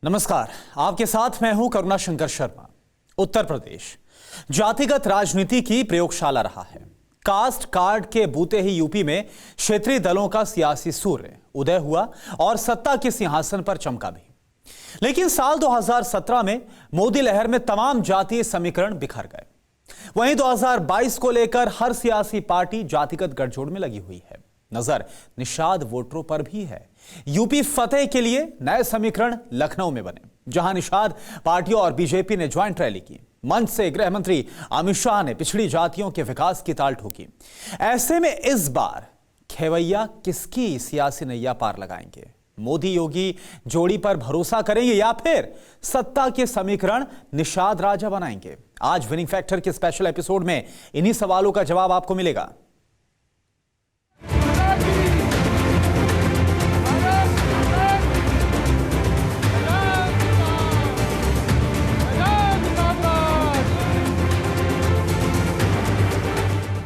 नमस्कार, आपके साथ मैं हूं करुणा शंकर शर्मा। उत्तर प्रदेश जातिगत राजनीति की प्रयोगशाला रहा है। कास्ट कार्ड के बूते ही यूपी में क्षेत्रीय दलों का सियासी सूर्य उदय हुआ और सत्ता के सिंहासन पर चमका भी। लेकिन साल 2017 में मोदी लहर में तमाम जातीय समीकरण बिखर गए। वहीं 2022 को लेकर हर सियासी पार्टी जातिगत गठजोड़ में लगी हुई है। नजर निषाद वोटरों पर भी है। यूपी फतेह के लिए नए समीकरण लखनऊ में बने, जहां निषाद पार्टियों और बीजेपी ने ज्वाइंट रैली की। मंच से गृह मंत्री अमित शाह ने पिछड़ी जातियों के विकास की ताल ठोकी। ऐसे में इस बार खेवैया किसकी सियासी नैया पार लगाएंगे? मोदी योगी जोड़ी पर भरोसा करेंगे या फिर सत्ता के समीकरण निषाद राजा बनाएंगे? आज विनिंग फैक्टर के स्पेशल एपिसोड में इन्हीं सवालों का जवाब आपको मिलेगा।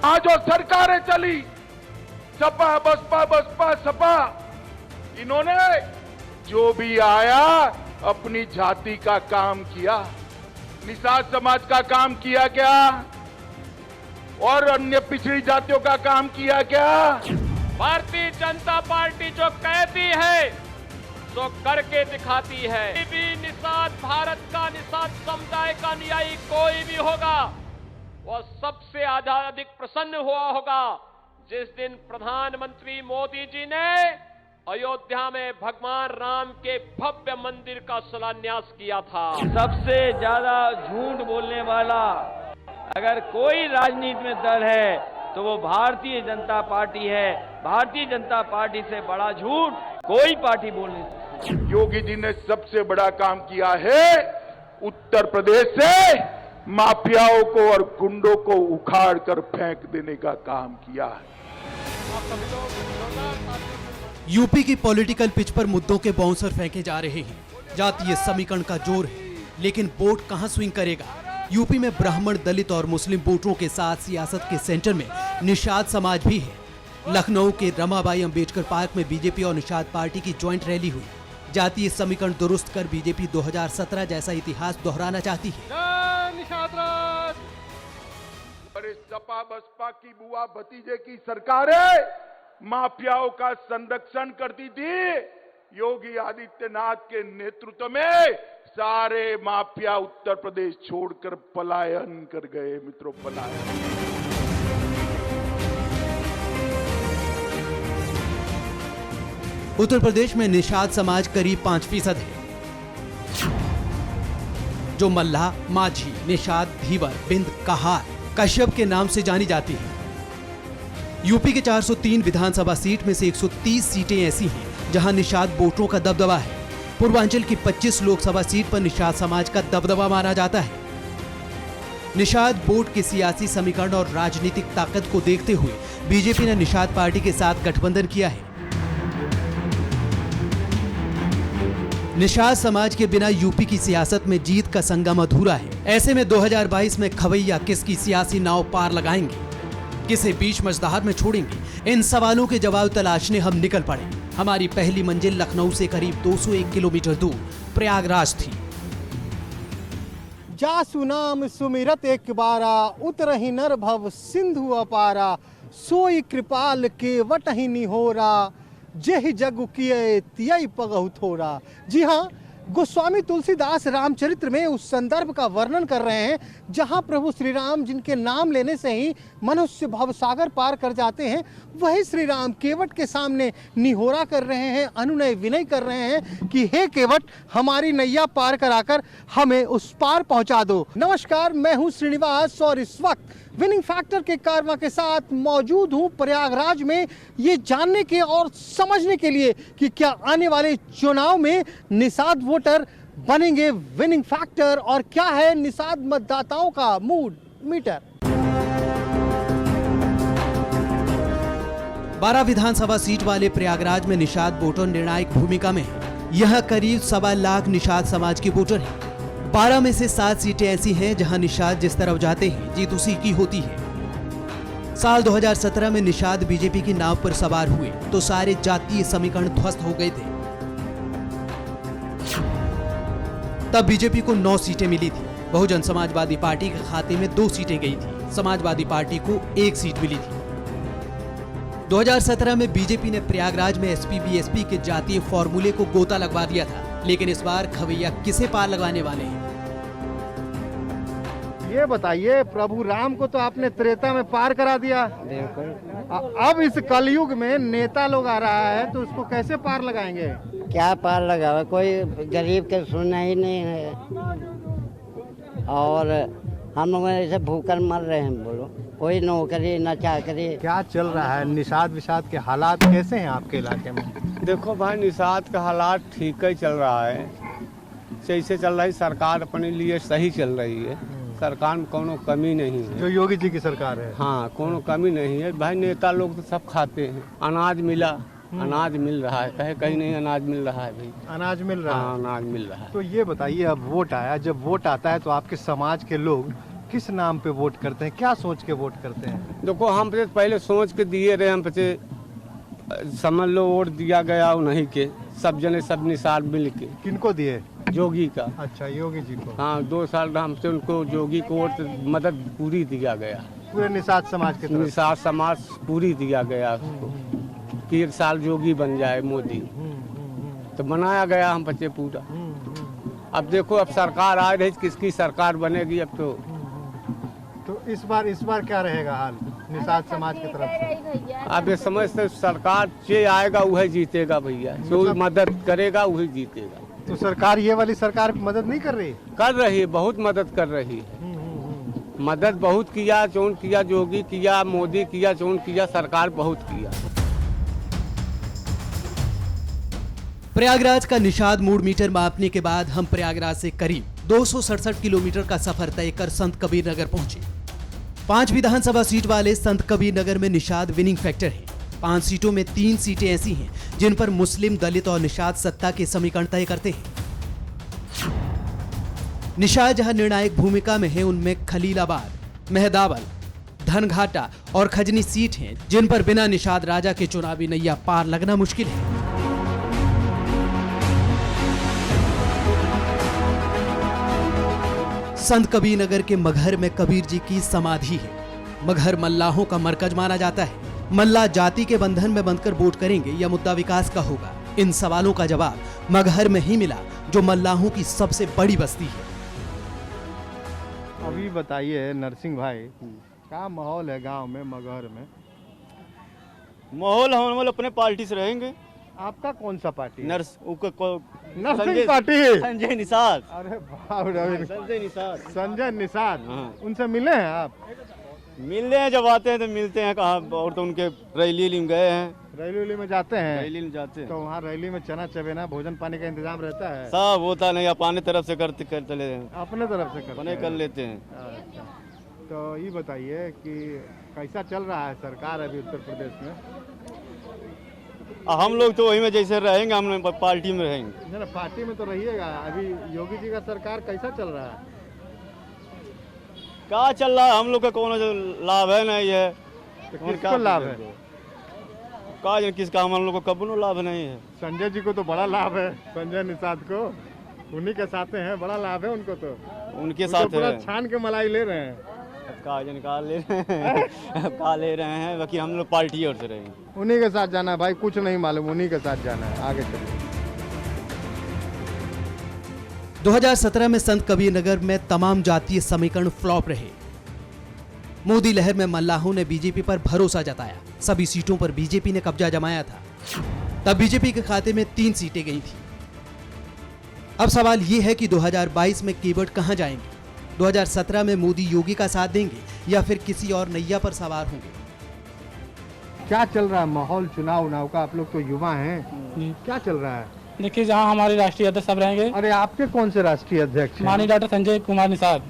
आज जो सरकारें चली, सपा बसपा बसपा सपा, इन्होंने जो भी आया अपनी जाति का काम किया, निषाद समाज का काम किया क्या और अन्य पिछड़ी जातियों का काम किया क्या? भारतीय जनता पार्टी जो कहती है तो करके दिखाती है। भी निषाद भारत का निषाद समुदाय का अनुयायी कोई भी होगा, वह सबसे अधिक प्रसन्न हुआ होगा जिस दिन प्रधानमंत्री मोदी जी ने अयोध्या में भगवान राम के भव्य मंदिर का शिलान्यास किया था। सबसे ज्यादा झूठ बोलने वाला अगर कोई राजनीति में दल है तो वो भारतीय जनता पार्टी है। भारतीय जनता पार्टी से बड़ा झूठ कोई पार्टी बोल नहीं सकती। योगी जी ने सबसे बड़ा काम किया है, उत्तर प्रदेश से माफियाओं को और गुंडों को उखाड़ कर फेंक देने का काम किया है। यूपी की पॉलिटिकल पिच पर मुद्दों के बाउंसर फेंके जा रहे हैं। जातीय समीकरण का जोर है, लेकिन वोट कहां स्विंग करेगा? यूपी में ब्राह्मण, दलित और मुस्लिम वोटरों के साथ सियासत के सेंटर में निषाद समाज भी है। लखनऊ के रमाबाई अंबेडकर पार्क में बीजेपी और निषाद पार्टी की ज्वाइंट रैली हुई। जातीय समीकरण दुरुस्त कर बीजेपी 2017 जैसा इतिहास दोहराना चाहती है। अरे सपा बसपा की बुआ भतीजे की सरकारें माफियाओं का संरक्षण करती थी। योगी आदित्यनाथ के नेतृत्व में सारे माफिया उत्तर प्रदेश छोड़कर पलायन कर गए। मित्रों, पलायन। उत्तर प्रदेश में निषाद समाज करीब 5% है, जो मल्लाह, माझी, निषाद, धीवर, बिंद, कहार, कश्यप के नाम से जानी जाती है। यूपी के 403 विधानसभा सीट में से 130 सीटें ऐसी हैं जहां निषाद वोटरों का दबदबा है। पूर्वांचल की 25 लोकसभा सीट पर निषाद समाज का दबदबा माना जाता है। निषाद वोट के सियासी समीकरण और राजनीतिक ताकत को देखते हुए बीजेपी ने निषाद पार्टी के साथ गठबंधन किया है। निषाद समाज के बिना यूपी की सियासत में जीत का संगम अधूरा है। ऐसे में 2022 में खवैया किसकी सियासी नाव पार लगाएंगे, किसे बीच मझधार में छोड़ेंगे? इन सवालों के जवाब तलाशने हम निकल पड़े। हमारी पहली मंजिल लखनऊ से करीब 201 किलोमीटर दूर प्रयागराज थी। जासु नाम सुमिरत एक बारा, उतरहि नर भव सिंधु अपारा, सोई कृपाल के वटहि निहोरा, जेहि जगु किए तियई पगहु थोरा। जी हाँ, गोस्वामी तुलसीदास रामचरित्र में उस संदर्भ का वर्णन कर रहे हैं जहां प्रभु श्री राम, जिनके नाम लेने से ही मनुष्य भवसागर पार कर जाते हैं, वही श्री राम केवट के सामने निहोरा कर रहे हैं, अनुनय विनय कर रहे हैं कि हे केवट, हमारी नैया पार कराकर हमें उस पार पहुंचा दो। नमस्कार, मैं हूं श्रीनिवास और इस वक्त विनिंग फैक्टर के कारवा के साथ मौजूद हूं प्रयागराज में, ये जानने के और समझने के लिए कि क्या आने वाले चुनाव में निषाद वोटर बनेंगे विनिंग फैक्टर और क्या है निषाद मतदाताओं का मूड मीटर। 12 विधानसभा सीट वाले प्रयागराज में निषाद वोटर निर्णायक भूमिका में है। यहां करीब 1.25 लाख निषाद समाज के वोटर हैं। 12 में से 7 सीटें ऐसी हैं जहां निषाद जिस तरफ जाते हैं जीत उसी की होती है। साल 2017 में निषाद बीजेपी की नाव पर सवार हुए तो सारे जातीय समीकरण ध्वस्त हो गए थे। तब बीजेपी को 9 सीटें मिली थी। बहुजन समाजवादी पार्टी के खाते में 2 सीटें गई थी। समाजवादी पार्टी को 1 सीट मिली थी। 2017 में बीजेपी ने प्रयागराज में एसपी बीएसपी के जातीय फॉर्मूले को गोता लगवा दिया था, लेकिन इस बार खवैया किसे पार लगवाने वाले हैं? ये बताइए, प्रभु राम को तो आपने त्रेता में पार करा दिया, अब इस कलयुग में नेता लोग आ रहा है तो उसको कैसे पार लगाएंगे? क्या पार लगा, कोई गरीब के सुनना ही नहीं है और हम लोग ऐसे भूखल मर रहे हैं। बोलो, कोई नौकरी न चाकरी। क्या चल रहा है? निषाद विषाद के हालात कैसे हैं आपके इलाके में? देखो भाई, निषाद का हालात ठीक ही चल रहा है, जैसे चल रही सरकार अपने लिए सही चल रही है। सरकार में कोनो कमी नहीं है, जो योगी जी की सरकार है। हाँ, कोनो कमी नहीं है भाई। नेता लोग तो सब खाते हैं, अनाज मिला, अनाज मिल रहा है, कहे कहीं नहीं अनाज मिल रहा है भाई। अनाज मिल रहा हाँ, है, अनाज मिल रहा है। तो ये बताइए, अब वोट आया, जब वोट आता है तो आपके समाज के लोग किस नाम पे वोट करते हैं, क्या सोच के वोट करते हैं? देखो, हम पे पहले सोच के दिए रहे, हम पे समझ लो वोट दिया गया उन्हीं के, सब जने सब निषाद मिल के। किनको दिए? जोगी का। अच्छा, योगी जी को। हाँ, 2 साल हमसे उनको जोगी को वोट मदद पूरी दिया गया, पूरे निषाद समाज के तरफ। निषाद समाज पूरी दिया गया उसको कि 1 साल जोगी बन जाए मोदी, तो बनाया गया हम बच्चे पूरा। अब देखो, अब सरकार आ रही, किसकी सरकार बनेगी अब तो इस बार क्या रहेगा हाल निषाद समाज की तरफ से? अब ये समझते सरकार जे आएगा वही जीतेगा भैया, जो मदद करेगा वही जीतेगा। तो सरकार, ये वाली सरकार मदद नहीं कर रही? कर रही है, बहुत मदद कर रही है। मदद बहुत किया, चोन किया, जोगी किया, मोदी किया, चोन किया, सरकार बहुत किया। प्रयागराज का निषाद मूड मीटर मापने के बाद हम प्रयागराज से करीब 267 किलोमीटर का सफर तय कर संत कबीर नगर पहुंचे। 5 विधानसभा सीट वाले संत कबीर नगर में निषाद विनिंग फैक्टर है। 5 सीटों में 3 सीटें ऐसी हैं जिन पर मुस्लिम, दलित और निषाद सत्ता के समीकरण तय करते हैं। निषाद जहां निर्णायक भूमिका में है, उनमें खलीलाबाद, मेहदावल, धनघाटा और खजनी सीट हैं जिन पर बिना निषाद राजा के चुनावी नैया पार लगना मुश्किल है। संत कबीर नगर के मगहर में कबीर जी की समाधि है। मगहर मल्लाहों का मरकज माना जाता है। मल्लाह जाति के बंधन में बंधकर वोट करेंगे या मुद्दा विकास का होगा? इन सवालों का जवाब मगहर में ही मिला, जो मल्लाहों की सबसे बड़ी बस्ती है। अभी बताइए नरसिंह भाई, क्या माहौल है गांव में, मगहर में? माहौल हम अपने पार्टी से रहेंगे। आपका कौन सा पार्टी? नरसिंह पार्टी। संजय निषाद। अरे बाप रे, संजय निषाद। संजय निषाद। हाँ। उनसे मिले हैं आप? मिलने हैं, जब आते हैं तो मिलते हैं। कहाँ और तो उनके रैली में गए हैं। रैली में जाते हैं? रैली में जाते हैं तो वहाँ रैली में चना चबेना, भोजन पानी का इंतजाम रहता है? सब होता नहीं, अपने तरफ से करते लेते हैं, अपने तरफ से अपने कर लेते हैं। अच्छा, तो ये बताइए कि कैसा चल रहा है सरकार अभी उत्तर प्रदेश में? हम लोग तो वही में जैसे रहेंगे, हम पार्टी में रहेंगे। ना पार्टी में तो रहिएगा। अभी योगी जी का सरकार कैसा चल रहा है? क्या चल रहा है, हम लोग का कौन लाभ है नहीं है। तो किसको लाभ है? क्या किसका, हम लोग को कबूनो लाभ नहीं है। संजय जी को तो बड़ा लाभ है, संजय निषाद को, उन्हीं के साथ हैं, बड़ा लाभ है उनको। तो उनके साथ पूरा छान के मलाई ले रहे हैं। निकाल ले रहे हैं का ले रहे हैं, बाकी हम लोग पार्टी और से रहेंगे। उन्हीं के साथ जाना है भाई, कुछ नहीं मालूम, उन्हीं के साथ जाना है। आगे चलिए। 2017 में संत कबीर नगर में तमाम जातीय समीकरण फ्लॉप रहे। मोदी लहर में मल्लाहों ने बीजेपी पर भरोसा जताया। सभी सीटों पर बीजेपी ने कब्जा जमाया था। तब बीजेपी के खाते में 3 सीटें गई थी। अब सवाल ये है कि 2022 में केवट कहां जाएंगे? 2017 में मोदी योगी का साथ देंगे या फिर किसी और नैया पर सवार होंगे? क्या चल रहा है माहौल चुनाव का? आप लोग तो युवा हैं, क्या चल रहा है? देखिए, जहाँ हमारे राष्ट्रीय अध्यक्ष सब रहेंगे। अरे आपके कौन से राष्ट्रीय अध्यक्ष? माननीय डॉक्टर संजय कुमार निषाद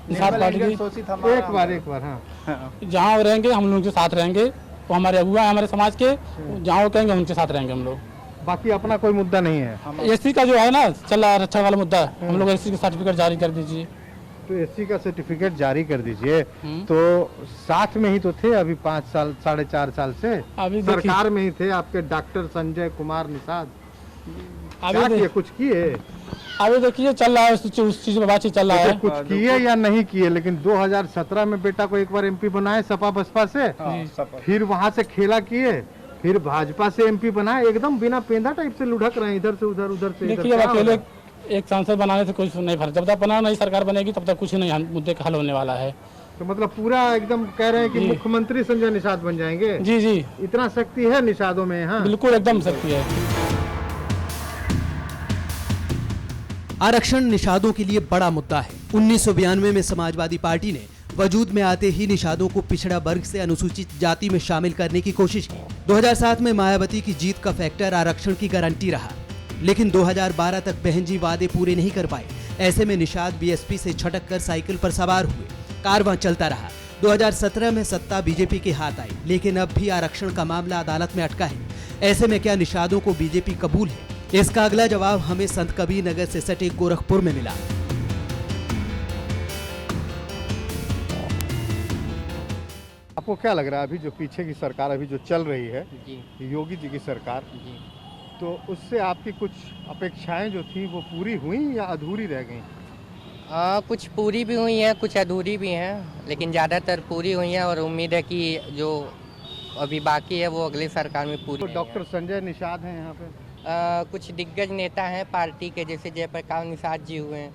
पार्टी की। एक बार हाँ। जहाँ वो रहेंगे हम लोग के साथ रहेंगे। वो हमारे अगुआ है हमारे समाज के, जहाँ वो कहेंगे उनके साथ रहेंगे हम लोग। बाकी अपना कोई मुद्दा नहीं है। एससी का जो है ना चल रहा है, रक्षा वाला मुद्दा, हम लोग एससी का सर्टिफिकेट जारी कर दीजिए। तो एससी का सर्टिफिकेट जारी कर दीजिए। तो साथ में ही तो थे अभी 5 साल 4.5 साल से, अभी सरकार में ही थे आपके डॉक्टर संजय कुमार निषाद। क्या किए, कुछ किए? अभी देखिए चल रहा है उस चीज में बातचीत चल रहा है। कुछ किए या नहीं किए, लेकिन 2017 में बेटा को एक बार एमपी बनाए सपा बसपा से, फिर वहां से खेला किए, फिर भाजपा से एमपी बनाए, एकदम बिना पेंदा टाइप से लुढ़क रहे हैं इधर से उधर, उधर से इधर। देखिए अकेले एक सांसद बनाने से कुछ नहीं फर्क, जब तक अपना नई सरकार बनेगी तब तक कुछ नहीं मुद्दे का हल होने वाला है। तो मतलब पूरा एकदम कह रहे हैं कि मुख्यमंत्री संजय निषाद बन जाएंगे? जी जी, इतना शक्ति है निषादों में? हाँ बिल्कुल एकदम शक्ति है। आरक्षण निषादों के लिए बड़ा मुद्दा है। 1992 में समाजवादी पार्टी ने वजूद में आते ही निषादों को पिछड़ा वर्ग से अनुसूचित जाति में शामिल करने की कोशिश की। 2007 में मायावती की जीत का फैक्टर आरक्षण की गारंटी रहा, लेकिन 2012 तक बहन जी वादे पूरे नहीं कर पाए। ऐसे में निषाद बीएसपी से छटक कर साइकिल पर सवार हुए, कारवां चलता रहा। 2017 में सत्ता बीजेपी के हाथ आई, लेकिन अब भी आरक्षण का मामला अदालत में अटका है। ऐसे में क्या निषादों को बीजेपी कबूल है? इसका अगला जवाब हमें संत कबीर नगर से सटे गोरखपुर में मिला। आपको क्या लग रहा है अभी जो पीछे की सरकार अभी जो चल रही है, योगी जी की सरकार, तो उससे आपकी कुछ अपेक्षाएं जो थी वो पूरी हुई या अधूरी रह गई? कुछ पूरी भी हुई हैं, कुछ अधूरी भी हैं, लेकिन ज़्यादातर पूरी हुई हैं और उम्मीद है कि जो अभी बाकी है वो अगली सरकार में पूरी। तो डॉक्टर संजय निषाद हैं यहाँ पे? कुछ दिग्गज नेता हैं पार्टी के, जैसे जयप्रकाश निषाद जी हुए हैं,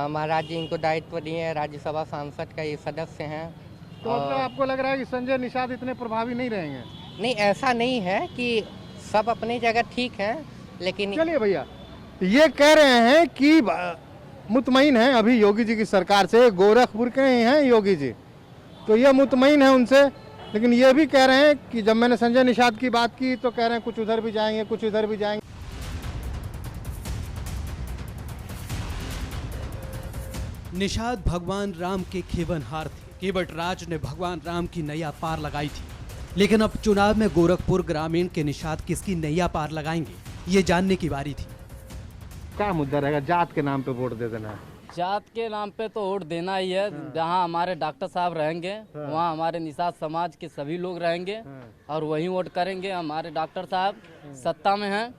महाराज जी इनको दायित्व दिए हैं, राज्यसभा सांसद का ये सदस्य हैं। तो मतलब आपको लग रहा है कि संजय निषाद इतने प्रभावी नहीं रहेंगे? नहीं, ऐसा नहीं है कि सब अपनी जगह ठीक है, लेकिन चलिए भैया, ये कह रहे हैं कि मुतमईन हैं अभी योगी जी की सरकार से, गोरखपुर के ही हैं योगी जी, तो ये मुतमईन है उनसे, लेकिन ये भी कह रहे हैं कि जब मैंने संजय निषाद की बात की तो कह रहे हैं कुछ उधर भी जाएंगे, कुछ इधर भी जाएंगे। निषाद भगवान राम के खेवनहार थे। केवट राज ने भगवान राम की नैया पार लगाई थी, लेकिन अब चुनाव में गोरखपुर ग्रामीण के निषाद किसकी नैया पार लगाएंगे, ये जानने की बारी थी। क्या मुद्दा रहेगा? जात के नाम पे वोट दे देना है? जात के नाम पे तो वोट देना ही है। जहाँ हमारे डॉक्टर साहब रहेंगे वहाँ हमारे निषाद समाज के सभी लोग रहेंगे और वही वोट करेंगे। हमारे डॉक्टर साहब सत्ता में हैं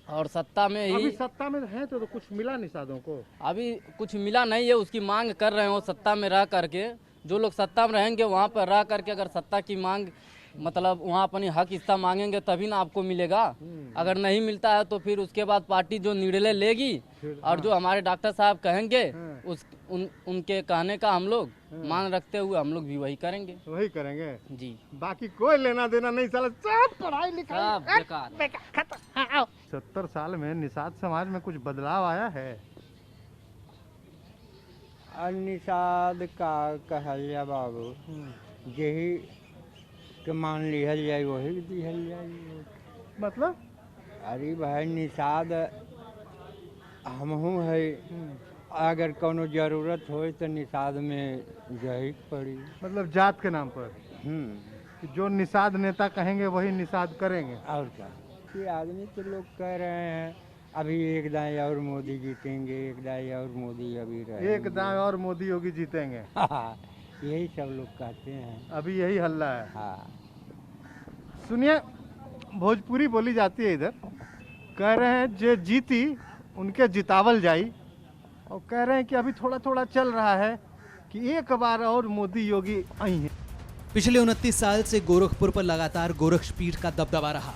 और सत्ता में ही अभी सत्ता में है तो कुछ मिला निषादों को? अभी कुछ मिला नहीं है, उसकी मांग कर रहे हैं वो सत्ता में रह करके। जो लोग सत्ता में रहेंगे वहाँ पर रह करके अगर सत्ता की मांग मतलब वहाँ अपनी हक हिस्सा मांगेंगे तभी ना आपको मिलेगा। अगर नहीं मिलता है तो फिर उसके बाद पार्टी जो निर्णय लेगी और जो हमारे डॉक्टर साहब कहेंगे उनके कहने का हम लोग मान रखते हुए हम लोग भी वही करेंगे। वही करेंगे जी, बाकी कोई लेना देना नहीं, साला सब पढ़ाई लिखाई बेकार। 70 साल में निषाद समाज में कुछ बदलाव आया है? निषाद का कहल जा बाबू, यही के मान लिहल जाए वही दिहल जाए। मतलब अरे भाई निषाद हमहू है, अगर कोनो जरूरत हो तो निषाद में यही पड़ी। मतलब जात के नाम पर कि जो निषाद नेता कहेंगे वही निषाद करेंगे। और क्या कि आदमी तो लोग कह रहे हैं अभी एक दाएं और मोदी जीतेंगे, एक दाएं और मोदी अभी रहेंगे, एक दाएं और मोदी योगी जीतेंगे। यही सब लोग कहते हैं, अभी यही हल्ला है। हाँ सुनिए, भोजपुरी बोली जाती है इधर, कह रहे हैं जे जीती उनके जितावल जाई, और कह रहे हैं कि अभी थोड़ा थोड़ा चल रहा है कि एक बार और मोदी योगी आई हैं। पिछले 29 साल से गोरखपुर पर लगातार गोरक्षपीठ का दबदबा रहा।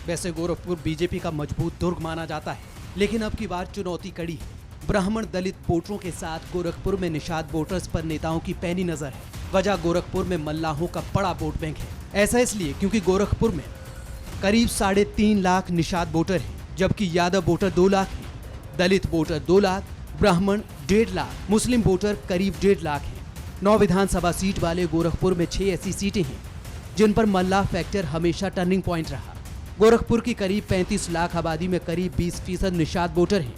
वैसे गोरखपुर बीजेपी का मजबूत दुर्ग माना जाता है, लेकिन अब की बार चुनौती कड़ी है। ब्राह्मण दलित वोटरों के साथ गोरखपुर में निषाद वोटर्स पर नेताओं की पैनी नजर है। वजह गोरखपुर में मल्लाहों का बड़ा वोट बैंक है। ऐसा इसलिए क्योंकि गोरखपुर में करीब 3.5 लाख निषाद वोटर हैं, जबकि यादव वोटर 2 लाख हैं, दलित वोटर 2 लाख, ब्राह्मण 1.5 लाख, मुस्लिम वोटर करीब 1.5 लाख हैं। 9 विधानसभा सीट वाले गोरखपुर में 6 ऐसी सीटें हैं जिन पर मल्लाह फैक्टर हमेशा टर्निंग पॉइंट रहा। गोरखपुर की करीब 35 लाख आबादी में करीब 20% निषाद वोटर हैं।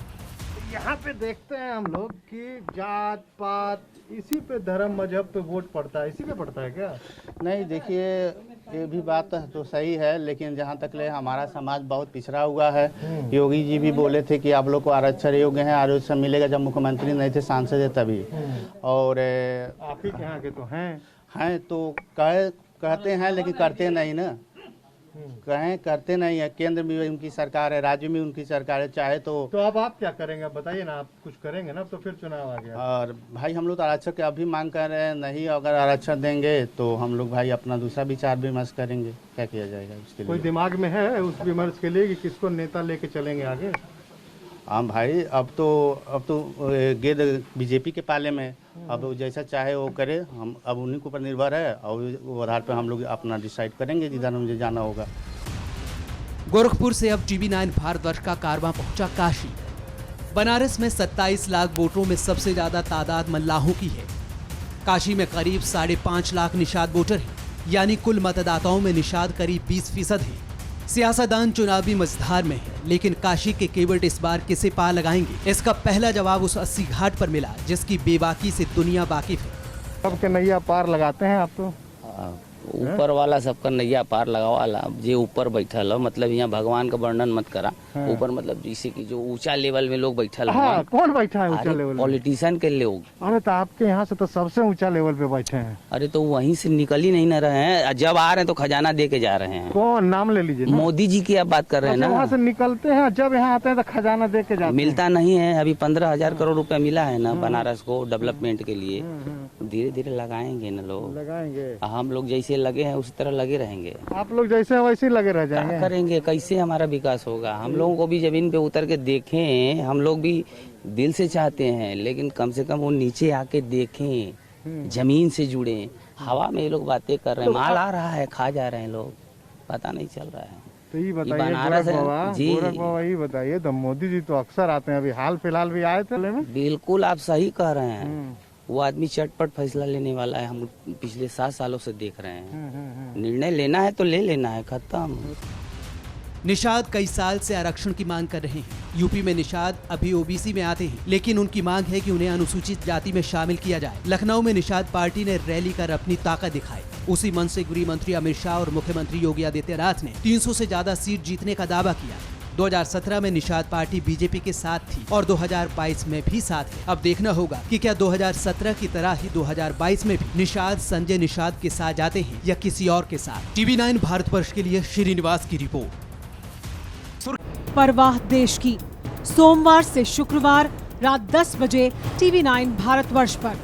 यहाँ पे देखते हैं हम लोग कि जात पात इसी पे, धर्म मजहब पे वोट पड़ता है, इसी पे पड़ता है क्या? नहीं, देखिए ये भी बात तो सही है, लेकिन जहाँ तक ले हमारा समाज बहुत पिछड़ा हुआ है। योगी जी भी बोले थे कि आप लोग को आरक्षण योग्य है, आरक्षण मिलेगा जब मुख्यमंत्री नहीं थे, सांसद है तभी। और आप ही के यहाँ के तो हैं तो कहते हैं लेकिन करते नहीं ना। कहें करते नहीं है। केंद्र में उनकी सरकार है, राज्य में उनकी सरकार है, चाहे तो अब आप क्या करेंगे बताइए ना, आप कुछ करेंगे ना, अब तो फिर चुनाव आ गया। और भाई हम लोग तो आरक्षण के अभी मांग कर रहे हैं, नहीं अगर आरक्षण देंगे तो हम लोग भाई अपना दूसरा विचार विमर्श करेंगे, क्या किया जाएगा उसके लिए। कोई दिमाग में है उस विमर्श के लिए कि किसको नेता लेके चलेंगे आगे? हाँ भाई, अब तो गेंद बीजेपी के पाले में है। अब वो जैसा चाहे वो करे, हम अब उन्हीं के ऊपर निर्भर है और वो आधार पर हम लोग अपना डिसाइड करेंगे जिधर मुझे जाना होगा। गोरखपुर से अब TV9 भारतवर्ष का कारवां पहुंचा काशी। बनारस में 27 लाख वोटरों में सबसे ज्यादा तादाद मल्लाहों की है। काशी में करीब 5.5 लाख निषाद वोटर हैं, यानी कुल मतदाताओं में निषाद करीब 20% है। सियासतदान चुनावी मझधार में है, लेकिन काशी के केवट इस बार किसे पार लगाएंगे, इसका पहला जवाब उस 80 घाट पर मिला जिसकी बेबाकी से दुनिया वाकिफ है। सबके नैया पार लगाते हैं आप तो? ऊपर वाला सबका नैया पार लगावाला, जे ऊपर बैठल हो, मतलब यहाँ भगवान का वर्णन मत करा। ऊपर मतलब जैसे कि जो ऊंचा लेवल में लोग बैठल हाँ, कौन बैठा है ऊंचा लेवल? पॉलिटिशियन के लोग। अरे तो आपके यहाँ से तो सबसे ऊंचा लेवल पे बैठे हैं। अरे तो वहीं से निकल ही नहीं न रहे हैं, जब आ रहे हैं तो खजाना दे के जा रहे हैं। कौन नाम ले लीजिए? मोदी जी की आप बात कर रहे हैं ना। वहाँ से निकलते हैं, जब यहाँ आते हैं तो खजाना दे के जाते हैं। मिलता नहीं है। अभी 15,000 करोड़ रुपया मिला है ना बनारस को डेवलपमेंट के लिए। धीरे धीरे लगाएंगे ना लोग, लगाएंगे। हम लोग जैसे लगे हैं उसी तरह लगे रहेंगे। आप लोग जैसे वैसे ही लगे रह जाएंगे। क्या करेंगे, कैसे हमारा विकास होगा? हम लोगों को भी जमीन पे उतर के देखें, हम लोग भी दिल से चाहते हैं, लेकिन कम से कम वो नीचे आके देखें, जमीन से जुड़े। हवा में ये लोग बातें कर रहे हैं, माल आ रहा है, खा जा रहे हैं लोग, पता नहीं चल रहा है। तो ये बताइए गोरख बाबा, ये बताइए तो मोदी जी तो अक्सर आते हैं, अभी हाल फिलहाल भी आए थे। बिल्कुल आप सही कह रहे हैं। वो आदमी चटपट फैसला लेने वाला है, हम पिछले 7 सालों से देख रहे हैं। निर्णय लेना है तो ले लेना है, खत्म। निषाद कई साल से आरक्षण की मांग कर रहे हैं। यूपी में निषाद अभी ओबीसी में आते हैं, लेकिन उनकी मांग है कि उन्हें अनुसूचित जाति में शामिल किया जाए। लखनऊ में निषाद पार्टी ने रैली कर अपनी ताकत दिखाई। उसी मन से गृह मंत्री अमित शाह और मुख्यमंत्री योगी आदित्यनाथ ने 300 से ज्यादा सीट जीतने का दावा किया। 2017 में निषाद पार्टी बीजेपी के साथ थी और 2022 में भी साथ है। अब देखना होगा कि क्या 2017 की तरह ही 2022 में भी निषाद संजय निषाद के साथ जाते हैं या किसी और के साथ। TV9 भारतवर्ष के लिए श्रीनिवास की रिपोर्ट। परवाह देश की, सोमवार से शुक्रवार रात 10 बजे TV9 भारतवर्ष पर।